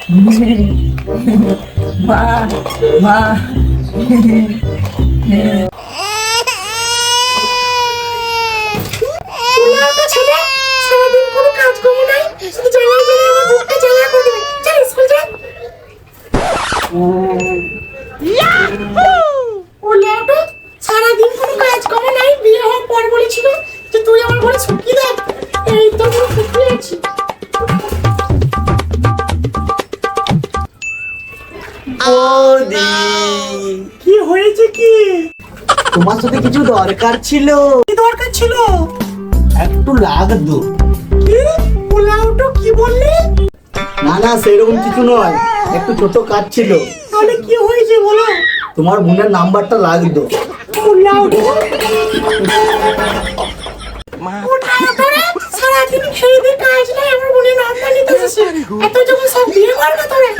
মা মা ছেলে সারাদিন কোনো কাজ করবো নাই, শুধু জ্বালায় জ্বালায় আমার বুকটা জ্বালা করে দেবে। চল স্কুল যা। ওলে তো সারাদিন কোনো কাজ করবো নাই, বিয়ে হওয়ার পর বলেছিল যে তুই আমার ঘরে ছুটি দেখ, এই তো আমি ছুটি আছি। কি হয়েছে কি? তোমার সাথে কিছু দরকার ছিল। কি দরকার ছিল? একটু লাগতো। কি পোলাওটো কি বললি? না না সেরকম কিছু নয়, একটু ছোট কাজ ছিল। তাহলে কি হয়েছে বলো? তোমার বোনের নাম্বারটা লাগতো। পোলাওটো সারাদিন খেয়ে দিয়ে কাজ নাই, আমার বোনের নাম্বার নিতে আসছে। এত যখন সব বিয়ে করবে তোরা।